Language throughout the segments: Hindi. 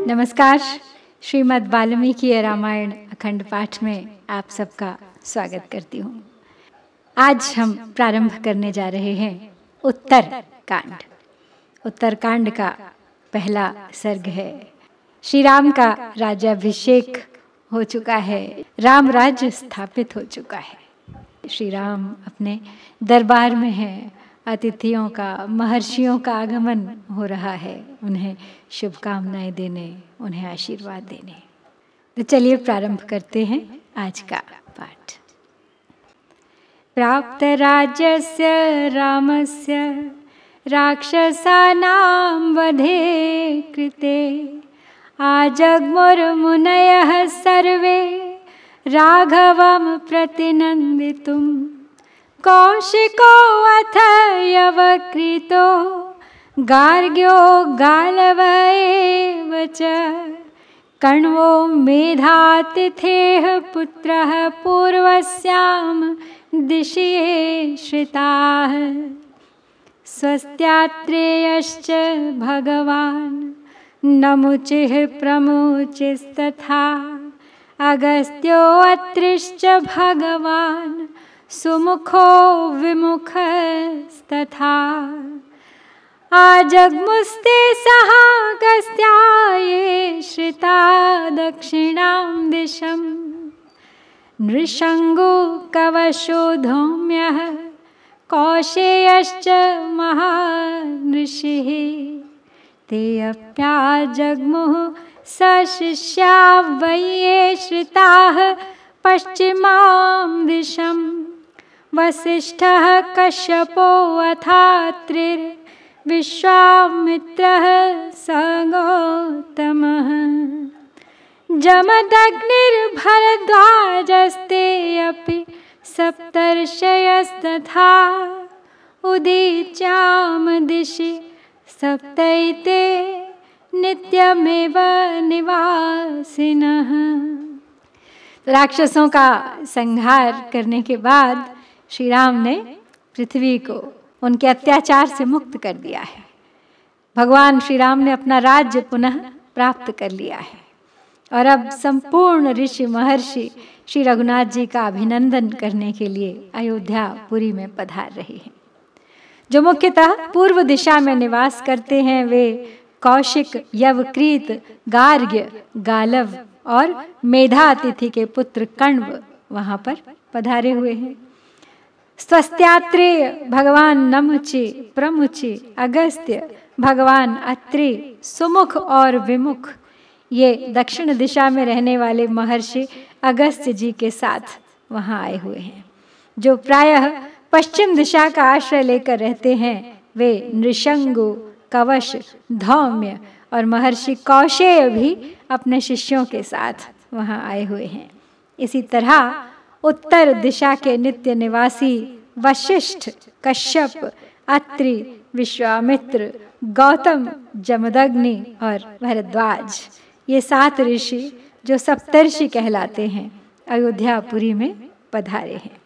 नमस्कार। श्रीमद् वाल्मीकि रामायण अखंड पाठ में आप सबका स्वागत करती हूँ। आज हम प्रारंभ करने जा रहे हैं उत्तरकांड। उत्तरकांड का पहला सर्ग है। श्री राम का राज्याभिषेक हो चुका है, राम राज्य स्थापित हो चुका है। श्री राम अपने दरबार में हैं, अतिथियों का, महर्षियों का आगमन हो रहा है, उन्हें शुभकामनाएं देने, उन्हें आशीर्वाद देने। तो चलिए प्रारंभ करते हैं आज का पाठ। प्राप्त राज्यस्य रामस्य राक्षसानां वधे कृते आजग्मुर्मुनयः सर्वे राघवं प्रतिनन्दितुम् कौशिको अथ यवकृतो गार्ग्यो गालव एव च कण्वो मेधातिथेः पुत्रः पूर्वस्यां दिशि श्रिताः स्वस्त्यात्रेयश्च भगवान् नमुचिः प्रमुचिस्तथा अगस्त्यो अत्रिश्च भगवान् सुमुखो विमुखस्तथा आजग्मुस्ते सहागस्त्या ये श्रिता दक्षिणां दिशं नृशंगो कवशो धौम्यः कौशेयश्च महानृषिः ते अप्याजग्मुः सशिष्या वै ये श्रिताः पश्चिमां दिशं वसिष्ठः कश्यपो अथात्रिर्विश्वामित्रः स गौतमः जमदग्निर्भरद्वाजस्ते अपि सप्तर्षयस्तथा उदीच्यां दिशि सप्तैते नित्यमेव निवासिनः। राक्षसों का संहार करने के बाद श्री राम ने पृथ्वी को उनके अत्याचार से मुक्त कर दिया है। भगवान श्री राम ने अपना राज्य पुनः प्राप्त कर लिया है और अब संपूर्ण ऋषि महर्षि श्री रघुनाथ जी का अभिनंदन करने के लिए अयोध्यापुरी में पधार रहे हैं। जो मुख्यतः पूर्व दिशा में निवास करते हैं वे कौशिक, यवकृत, गार्ग्य, गालव और मेधातिथि के पुत्र कण्व वहां पर पधारे हुए हैं। स्वस्त्यात्रेय भगवान नमुचि, प्रमुचि, अगस्त्य, भगवान अत्रि, सुमुख और विमुख, ये दक्षिण दिशा में रहने वाले महर्षि अगस्त्य जी के साथ वहां आए हुए हैं। जो प्रायः पश्चिम दिशा का आश्रय लेकर रहते हैं वे नृशंगु, कवश, धौम्य और महर्षि कौशेय भी अपने शिष्यों के साथ वहां आए हुए हैं। इसी तरह उत्तर दिशा के नित्य निवासी वशिष्ठ, कश्यप, अत्रि, विश्वामित्र, गौतम, जमदग्नि और भरद्वाज, ये 7 ऋषि जो सप्तर्षि कहलाते हैं अयोध्यापुरी में पधारे हैं।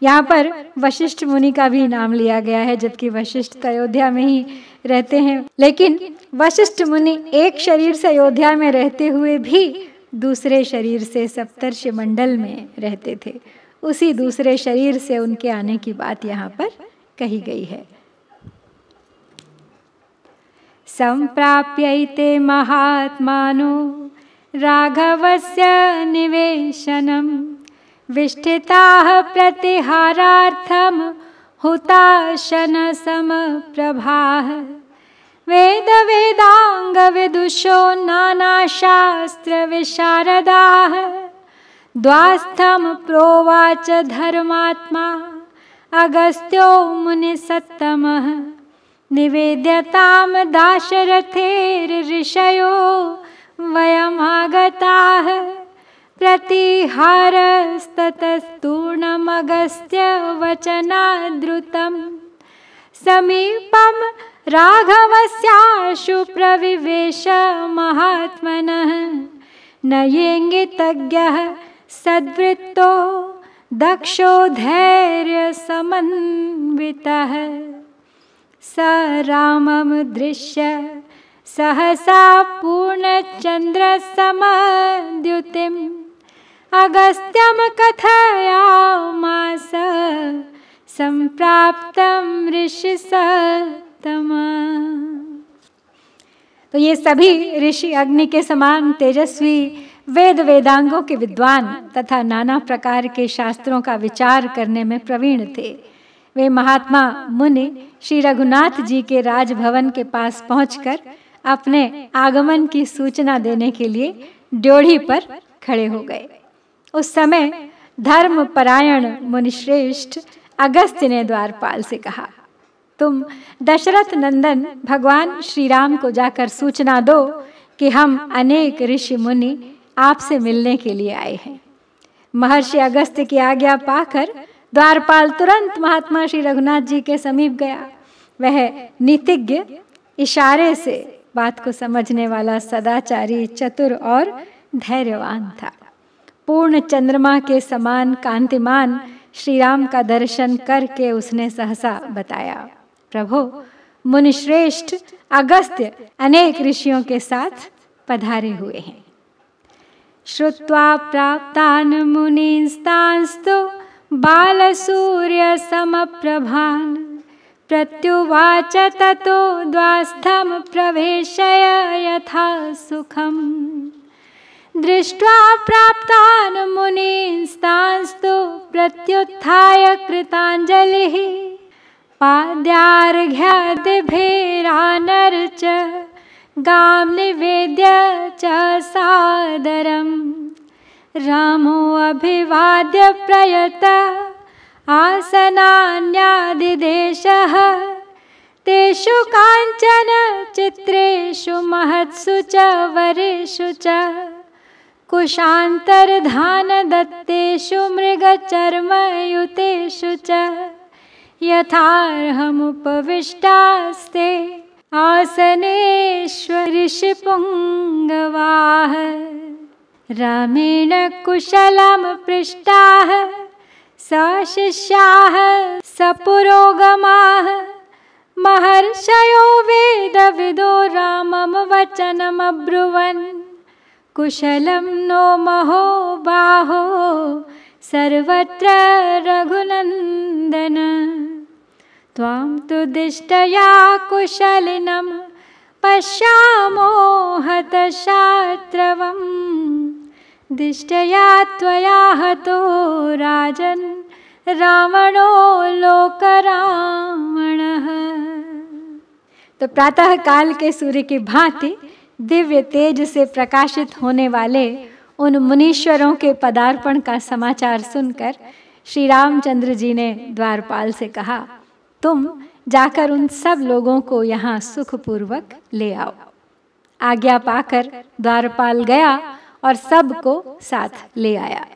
यहाँ पर वशिष्ठ मुनि का भी नाम लिया गया है, जबकि वशिष्ठ तो अयोध्या में ही रहते हैं, लेकिन वशिष्ठ मुनि एक शरीर से अयोध्या में रहते हुए भी दूसरे शरीर से सप्तर्षि मंडल में रहते थे। उसी दूसरे शरीर से उनके आने की बात यहाँ पर कही गई है। संप्राप्यैते महात्मानो राघवस्य निवेशनम् विष्ठिताः प्रतिहारार्थं हुताशन समप्रभाः वेद वेदांग विदुषो नानाशास्त्र विशारदाः द्वास्थं प्रोवाच धर्मात्मा अगस्त्यो मुनिसत्तमः निवेद्यतां दाशरथेर्ऋषयो वयमागताः प्रतिहारस्ततस्तूर्णमगस्त्य वचनाद्रुतं समीपं राघवस्याशु प्रविवेश महात्मनः नयेङ्गितज्ञः सद्वृत्तो दक्षो धैर्यसमन्वितः स रामं दृश्य सहसा पूर्णचन्द्रसमद्युतिम् अगस्त्यं कथयामास संप्राप्तं ऋषिसत्तमा। तो ये सभी ऋषि अग्नि के समान तेजस्वी, वेद वेदांगों के विद्वान तथा नाना प्रकार के शास्त्रों का विचार करने में प्रवीण थे। वे महात्मा मुनि श्री रघुनाथ जी के राजभवन के पास पहुंचकर अपने आगमन की सूचना देने के लिए ड्योढ़ी पर खड़े हो गए। उस समय धर्मपरायण मुनिश्रेष्ठ अगस्त्य ने द्वारपाल से कहा, तुम दशरथ नंदन भगवान श्री राम को जाकर सूचना दो कि हम अनेक ऋषि मुनि आपसे मिलने के लिए आए हैं। महर्षि अगस्त्य की आज्ञा पाकर द्वारपाल तुरंत महात्मा श्री रघुनाथ जी के समीप गया। वह नीतिज्ञ, इशारे से बात को समझने वाला, सदाचारी, चतुर और धैर्यवान था। पूर्ण चंद्रमा के समान कांतिमान श्री राम का दर्शन करके उसने सहसा बताया, प्रभु, मुनिश्रेष्ठ अगस्त्य अनेक ऋषियों के साथ पधारे हुए हैं। श्रुत्वा प्राप्तान् मुनींस्तांस्तु बालसूर्य समप्रभान् प्रत्युवाच ततो द्वास्थं प्रवेशय यथा सुखम्। दृष्ट्वा प्राप्तान् मुनींस्तांस्तु प्रत्युत्थाय कृताञ्जलिः पाद्यार्घ्यादिभिरानर्च गां निवेद्य च सादरम्। रामो अभिवाद्य प्रयत आसनान्यादिदेशः तेषु काञ्चन चित्रेषु महत्सु च वरेषु च कुशान्तर्धान दत्तेषु मृगचर्मयुतेषु च यथार्हमुपविष्टास्ते आसनेष्वऋषिपुङ्गवाः। रामेण कुशलं पृष्टाः सशिष्याः सपुरोगमाः महर्षयो वेदविदो रामं वचनमब्रुवन्। कुशलं नो महो बाहो सर्वत्र रघुनन्दन। त्वां तु दिष्टया कुशलिनं पश्यामो हतशात्रवम्। दिष्टया त्वया हतो राजन् रावणो लोकरावणः। तो प्रातः काल के सूर्य की भांति दिव्य तेज से प्रकाशित होने वाले उन मुनीश्वरों के पदार्पण का समाचार सुनकर श्री रामचंद्र जी ने द्वारपाल से कहा, तुम जाकर उन सब लोगों को यहाँ सुखपूर्वक ले आओ। आज्ञा पाकर द्वारपाल गया और सबको साथ ले आया।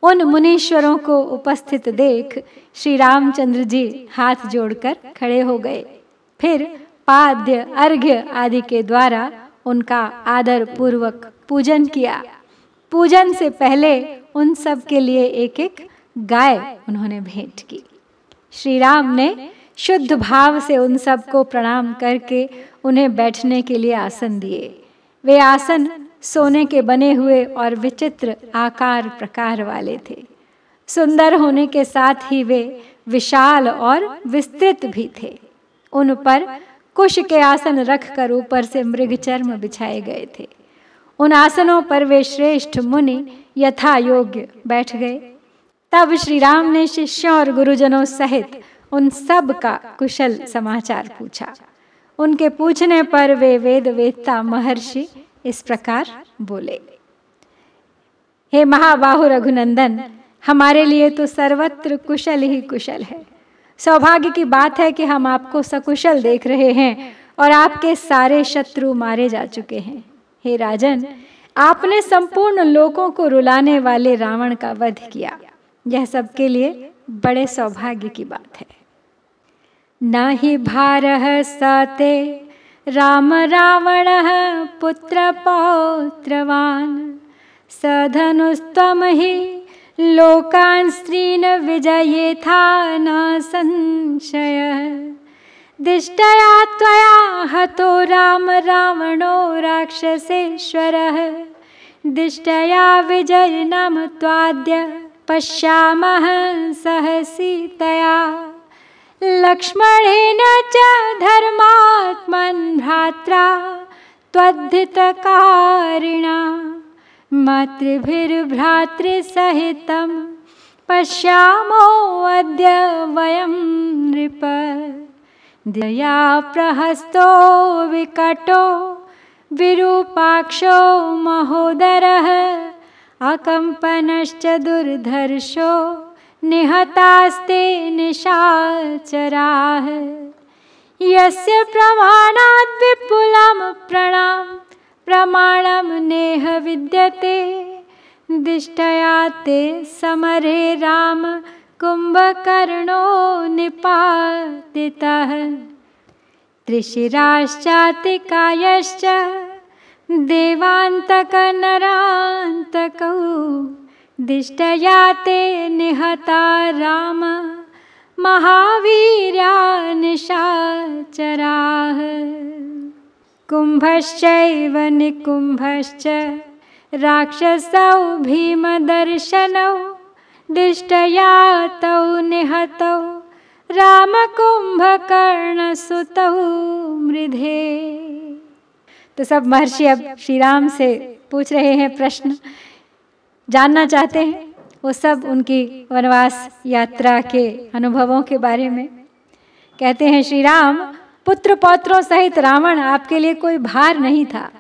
उन मुनीश्वरों को उपस्थित देख श्री रामचंद्र जी हाथ जोड़कर खड़े हो गए। फिर पाद्य, अर्घ्य आदि के द्वारा उनका आदर पूर्वक पूजन किया। पूजन से पहले उन सब के लिए एक एक गाय उन्होंने भेंट की। श्री राम ने शुद्ध भाव से उन सब को प्रणाम करके उन्हें बैठने के लिए आसन दिए। वे आसन सोने के बने हुए और विचित्र आकार प्रकार वाले थे। सुंदर होने के साथ ही वे विशाल और विस्तृत भी थे। उन पर कुश के आसन रखकर ऊपर से मृगचर्म बिछाए गए थे। उन आसनों पर वे श्रेष्ठ मुनि यथा योग्य बैठ गए। तब श्री राम ने शिष्यों और गुरुजनों सहित उन सब का कुशल समाचार पूछा। उनके पूछने पर वे वेद वेत्ता महर्षि इस प्रकार बोले, हे महाबाहु रघुनंदन, हमारे लिए तो सर्वत्र कुशल ही कुशल है। सौभाग्य की बात है कि हम आपको सकुशल देख रहे हैं और आपके सारे शत्रु मारे जा चुके हैं। हे राजन, आपने संपूर्ण लोकों को रुलाने वाले रावण का वध किया। यह सबके लिए बड़े सौभाग्य की बात है। न हि भारः सते राम रावणः पुत्र पौत्रवान् सधनुस्त्वं हि लोकान् स्त्रीन् विजयेथा न संशयः। दिष्टया त्वया हतो राम रावणो राक्षसेश्वरः दिष्टया विजयनं त्वाद्य पश्यामः सह सीतया लक्ष्मणेन च धर्मात्मन् भ्रात्रा त्वद्धितकारिणा मातृभिर्भ्रातृसहितं पश्यामो अद्य वयं नृप दया प्रहस्तो विकटो विरूपाक्षो महोदरः अकम्पनश्च दुर्धर्षो निहतास्ते निशाचराः यस्य प्रमाणात् विपुलं प्रमाणं नेह विद्यते दिष्टया ते समरे राम कुम्भकर्णो निपातितः त्रिशिराश्चातिकायश्च देवान्तकनरान्तकौ दिष्टया ते निहता राम महावीर्या निशाचराः कुम्भश्चैव निकुम्भश्च राक्षसौ भीमदर्शनौ दिष्टया तौ निहतौ रामकुम्भकर्णसुतौ मृधे। तो सब महर्षि अब श्री राम से पूछ रहे हैं प्रश्न, जानना चाहते हैं वो सब उनकी वनवास यात्रा के अनुभवों के बारे में। कहते हैं श्री राम, पुत्र पौत्रों सहित रावण आपके लिए कोई भार नहीं था।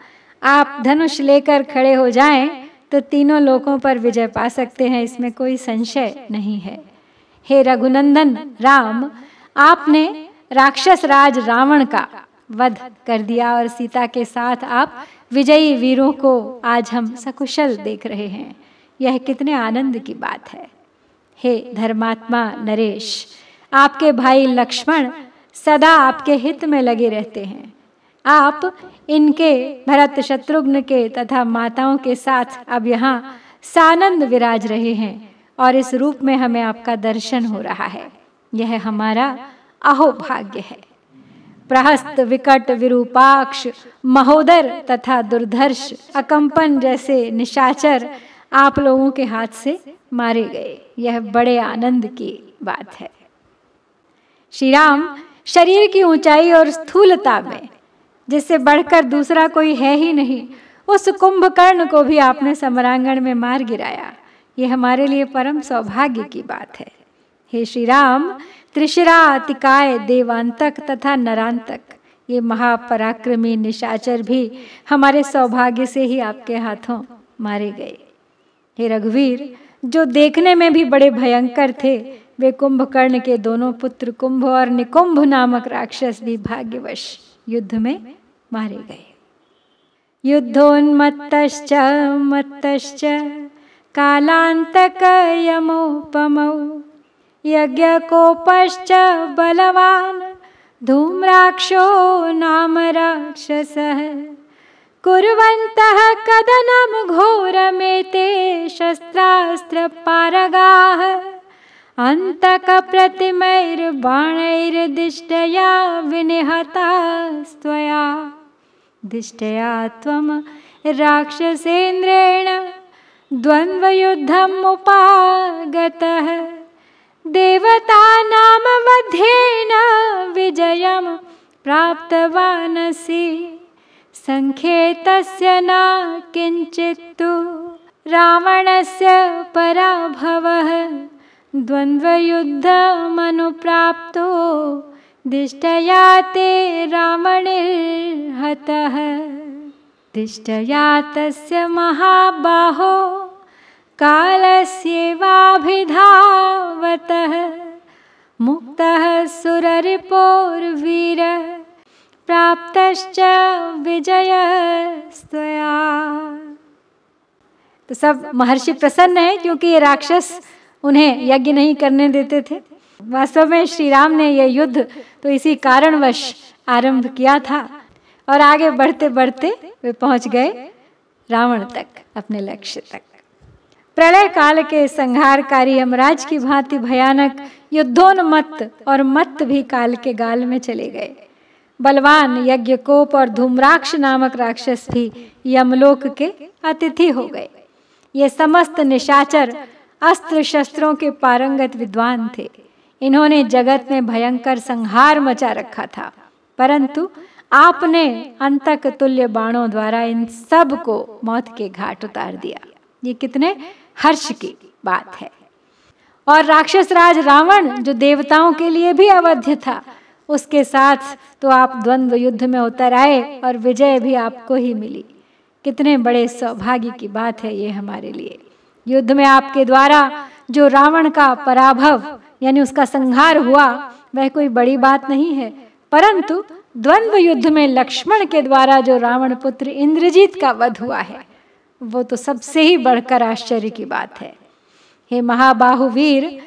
आप धनुष लेकर खड़े हो जाएं तो तीनों लोकों पर विजय पा सकते हैं, इसमें कोई संशय नहीं है। हे रघुनंदन राम, आपने राक्षस राज रावण का वध कर दिया और सीता के साथ आप विजयी वीरों को आज हम सकुशल देख रहे हैं। यह कितने आनंद की बात है। हे धर्मात्मा नरेश, आपके भाई लक्ष्मण सदा आपके हित में लगे रहते हैं। आप इनके भरत शत्रुघ्न के तथा माताओं के साथ अब यहाँ सानंद विराज रहे हैं और इस रूप में हमें आपका दर्शन हो रहा है। यह हमारा अहोभाग्य है। प्रहस्त, विकट, विरूपाक्ष, महोदर तथा दुर्धर्ष, अकंपन जैसे निशाचर आप लोगों के हाथ से मारे गए। यह बड़े आनंद की बात है। श्री राम, शरीर की ऊंचाई और स्थूलता में जिससे बढ़कर दूसरा कोई है ही नहीं, उस कुंभकर्ण को भी आपने समरांगण में मार गिराया। यह हमारे लिए परम सौभाग्य की बात है। हे श्री राम, त्रिशिरा, अतिकाय, देवांतक तथा नरांतक, ये महापराक्रमी निशाचर भी हमारे सौभाग्य से ही आपके हाथों मारे गए। हे रघुवीर, जो देखने में भी बड़े भयंकर थे, वे कुंभकर्ण के दोनों पुत्र कुंभ और निकुंभ नामक राक्षस भी भाग्यवश युद्ध में मारे गए। युद्धोन्मत्तश्च मत्तश्च कालांतकयमोपमौ यज्ञकोपश्च बलवान् धूम्राक्षो नाम राक्षसः कुर्वन्तः कदनं घोरमेते शस्त्रास्त्रपारगाः अन्तकप्रतिमैर्बाणैर्दिष्टया विनिहतास्त्वया दिष्टया त्वं राक्षसेन्द्रेण द्वन्द्वयुद्धम् उपागतः देवतानां मध्येन विजयं प्राप्तवानसि संख्येतस्य न किञ्चित्तु रावणस्य पराभवः द्वन्द्वयुद्धमनुप्राप्तो दिष्टया ते रावणैर्हतः दिष्टया तस्य महाबाहो कालस्येवाभिधावतः मुक्तः सुररिपोर्वीर प्राप्तश्च विजयस्त्वया। तो सब महर्षि प्रसन्न हैं क्योंकि ये राक्षस उन्हें यज्ञ नहीं करने देते थे। वास्तव में श्री राम ने यह युद्ध तो इसी कारणवश आरंभ किया था और आगे बढ़ते बढ़ते वे पहुंच गए रावण तक, अपने लक्ष्य तक। प्रलय काल के संहारकारी यमराज की भांति भयानक युद्धोन्मत्त और मत्त भी काल के गाल में चले गए। बलवान यज्ञकोप और धूम्राक्ष नामक राक्षस भी यमलोक के अतिथि हो गए। ये समस्त निशाचर अस्त्र शस्त्रों के पारंगत विद्वान थे। इन्होंने जगत में भयंकर संहार मचा रखा था, परंतु आपने अंतक तुल्य बाणों द्वारा इन सब को मौत के घाट उतार दिया। ये कितने हर्ष की बात है। और राक्षस राज रावण, जो देवताओं के लिए भी अवध्य था, उसके साथ तो आप द्वंद्व युद्ध में उतर आए और विजय भी आपको ही मिली। कितने बड़े सौभाग्य की बात है ये हमारे लिए। युद्ध में आपके द्वारा जो रावण का पराभव यानी उसका संहार हुआ, वह कोई बड़ी बात नहीं है, परंतु द्वंद्व युद्ध में लक्ष्मण के द्वारा जो रावण पुत्र इंद्रजीत का वध हुआ है, वो तो सबसे ही बढ़कर आश्चर्य की बात है। हे महाबाहु वीर,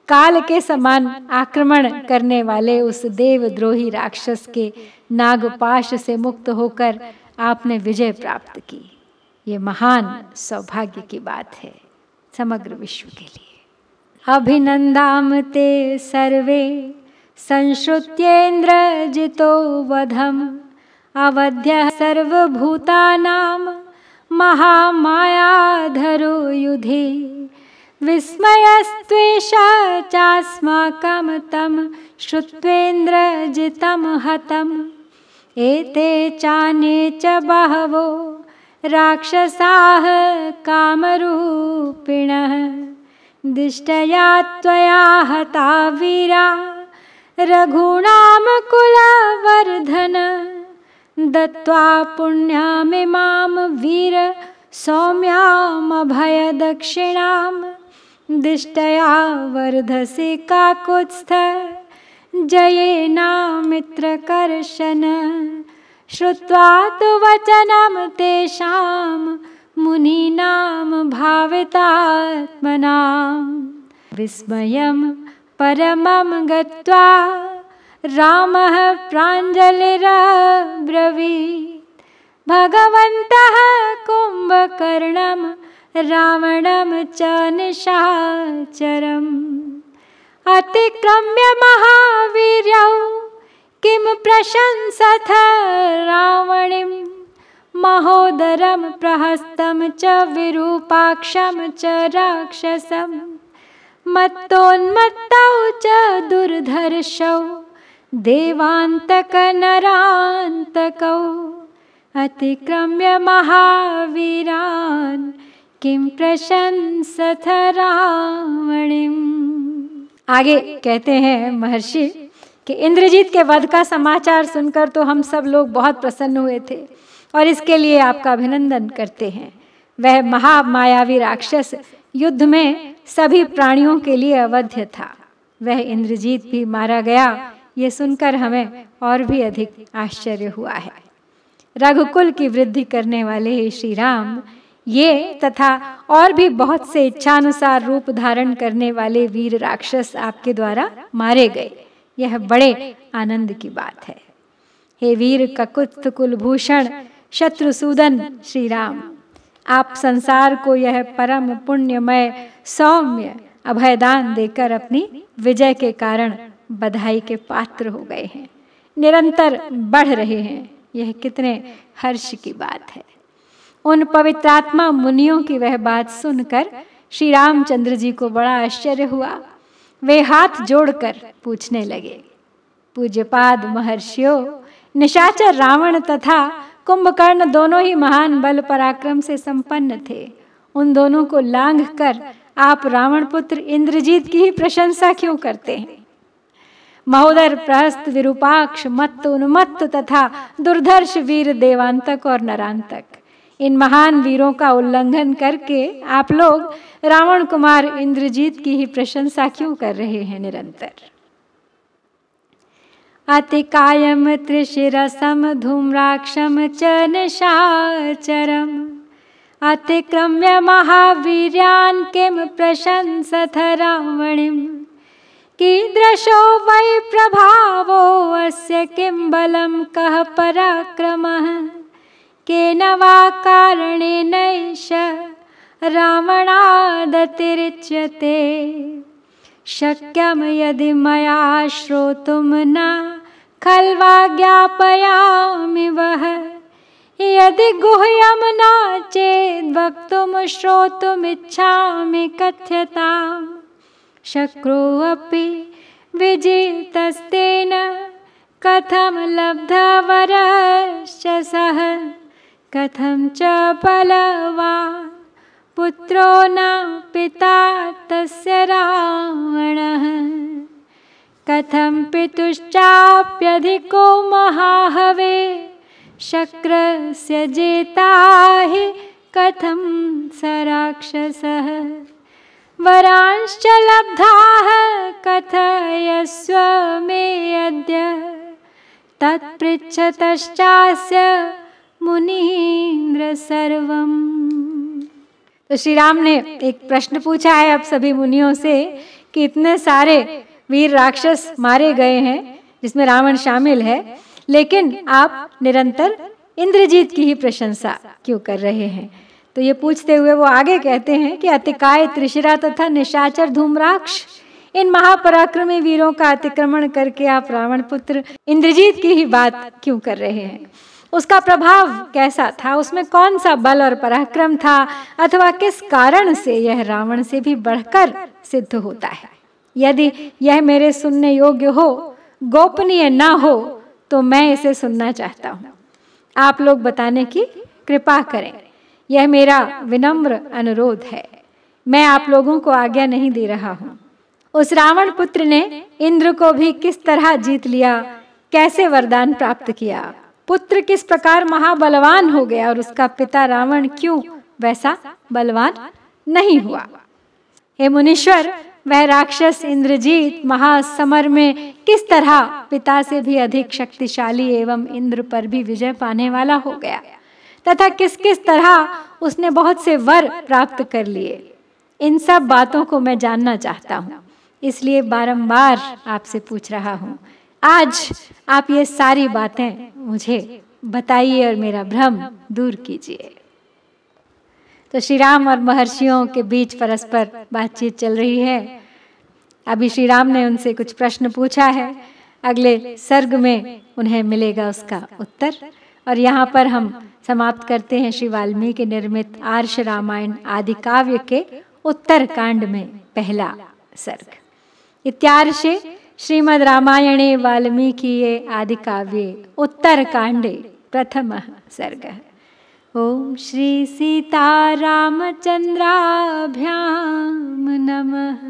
काल के समान आक्रमण करने वाले उस देवद्रोही राक्षस के नागपाश से मुक्त होकर आपने विजय प्राप्त की। ये महान सौभाग्य की बात है समग्र विश्व के लिए। अभिनंदाम ते सर्वे संश्रुत्येन्द्रजितो वधम अवध्य सर्वभूतानां महामायाधरो युधि विस्मयस्त्वेषा चास्माकं तं श्रुत्वेन्द्रजितं हतम् एते चान्ये च बहवो राक्षसाः कामरूपिणः दिष्टया त्वया हता वीरा रघूणां कुलवर्धन दत्त्वा पुण्यामिमां वीर सौम्यामभयदक्षिणां दिष्टया वर्धसे काकुत्स्थ जयेनामित्रकर्षण श्रुत्वा तु वचनं तेषां मुनीनां भावितात्मनां विस्मयं परमं गत्वा रामः प्राञ्जलिरब्रवीत् भगवन्तः कुम्भकर्णं रावणं च निशाचरम् अतिक्रम्य महावीर्यौ किं प्रशंसथ रावणीं महोदरं प्रहस्तं च विरूपाक्षं च राक्षसं मत्तोन्मत्तौ च दुर्धर्षौ देवान्तकनरान्तकौ अतिक्रम्य महावीरान् किं प्रशंसथ रावणीम्। आगे कहते हैं महर्षि कि इंद्रजीत के वध का समाचार सुनकर तो हम सब लोग बहुत प्रसन्न हुए थे और इसके लिए आपका अभिनंदन करते हैं। वह महामायावी राक्षस युद्ध में सभी प्राणियों के लिए अवध्य था। वह इंद्रजीत भी मारा गया, ये सुनकर हमें और भी अधिक आश्चर्य हुआ है। रघुकुल की वृद्धि करने वाले श्री राम ये तथा और भी बहुत से इच्छानुसार रूप धारण करने वाले वीर राक्षस आपके द्वारा मारे गए, यह बड़े आनंद की बात है। हे वीर ककुत्थ कुलभूषण शत्रुसूदन श्री राम, आप संसार को यह परम पुण्यमय सौम्य अभयदान देकर अपनी विजय के कारण बधाई के पात्र हो गए हैं, निरंतर बढ़ रहे हैं। यह कितने हर्ष की बात है। उन पवित्रात्मा मुनियों की वह बात सुनकर श्री रामचंद्र जी को बड़ा आश्चर्य हुआ। वे हाथ जोड़कर पूछने लगे, पूज्यपाद महर्षियों, निशाचर रावण तथा कुंभकर्ण दोनों ही महान बल पराक्रम से संपन्न थे। उन दोनों को लांघ कर आप रावण पुत्र इंद्रजीत की ही प्रशंसा क्यों करते हैं? महोदर प्रहस्त विरूपाक्ष मत्त उन्मत्त तथा दुर्धर्ष वीर देवांतक और नरांतक, इन महान वीरों का उल्लंघन करके आप लोग रावण कुमार इंद्रजीत की ही प्रशंसा क्यों कर रहे हैं निरंतर? अतिकायम त्रिशिरसम धूम्राक्षम च निशाचरम अतिक्रम्य महावीर्यान् किं प्रशंसथ रावणीम् कीदृशो वै प्रभावो अस्य किं बलं कः पराक्रमः केन वा कारणेनैष रावणादतिरिच्यते। शक्यं यदि मया श्रोतुं न खल्वा ज्ञापयामि वः। यदि गुह्यं न चेद् वक्तुं श्रोतुमिच्छामि कथ्यताम्। शक्रोऽपि विजितस्तेन कथं लब्धवरश्च सः। कथं च बलवान् पुत्रो न पिता तस्य रावणः। कथं पितुश्चाप्यधिको महाहवे। शक्रस्य जेता हि कथं स राक्षसः। वरांश्च लब्धाः कथयस्व मे अद्य। तत्पृच्छतश्चास्य मुनीन्द्र सर्वम्। तो श्री राम ने एक प्रश्न पूछा है अब सभी मुनियों से कि इतने सारे वीर राक्षस मारे गए हैं जिसमें रावण शामिल है, लेकिन आप निरंतर इंद्रजीत की ही प्रशंसा क्यों कर रहे हैं। तो ये पूछते हुए वो आगे कहते हैं कि अतिकाय, त्रिशिरा तथा निशाचर, धूम्राक्ष, इन महापराक्रमी वीरों का अतिक्रमण करके आप रावण पुत्र इंद्रजीत की ही बात क्यों कर रहे हैं। उसका प्रभाव कैसा था, उसमें कौन सा बल और पराक्रम था, अथवा किस कारण से यह रावण से भी बढ़कर सिद्ध होता है। यदि यह मेरे सुनने योग्य हो, गोपनीय ना हो, तो मैं इसे सुनना चाहता हूँ। आप लोग बताने की कृपा करें, यह मेरा विनम्र अनुरोध है। मैं आप लोगों को आज्ञा नहीं दे रहा हूँ। उस रावण पुत्र ने इंद्र को भी किस तरह जीत लिया, कैसे वरदान प्राप्त किया, पुत्र किस प्रकार महाबलवान हो गया और उसका पिता रावण क्यों वैसा बलवान नहीं हुआ। हे मुनीश्वर, वह राक्षस इंद्रजीत महासमर में किस तरह पिता से भी अधिक शक्तिशाली एवं इंद्र पर भी विजय पाने वाला हो गया, तथा किस किस तरह उसने बहुत से वर प्राप्त कर लिए। इन सब बातों को मैं जानना चाहता हूँ, इसलिए बारंबार आपसे पूछ रहा हूँ। आज आप ये सारी बातें मुझे बताइए और मेरा भ्रम दूर कीजिए। तो श्री राम और महर्षियों के बीच परस्पर बातचीत चल रही है। अभी श्री राम ने उनसे कुछ प्रश्न पूछा है, अगले सर्ग में उन्हें मिलेगा उसका उत्तर। और यहाँ पर हम समाप्त करते हैं श्री वाल्मीकि निर्मित आर्ष रामायण आदि काव्य के उत्तर कांड में पहला सर्ग। इत्यार्षे श्रीमद् रामायणे वाल्मीकिये आदि काव्ये उत्तर कांडे प्रथमः सर्गः। ओम श्री सीता रामचंद्राभ्याम नमः।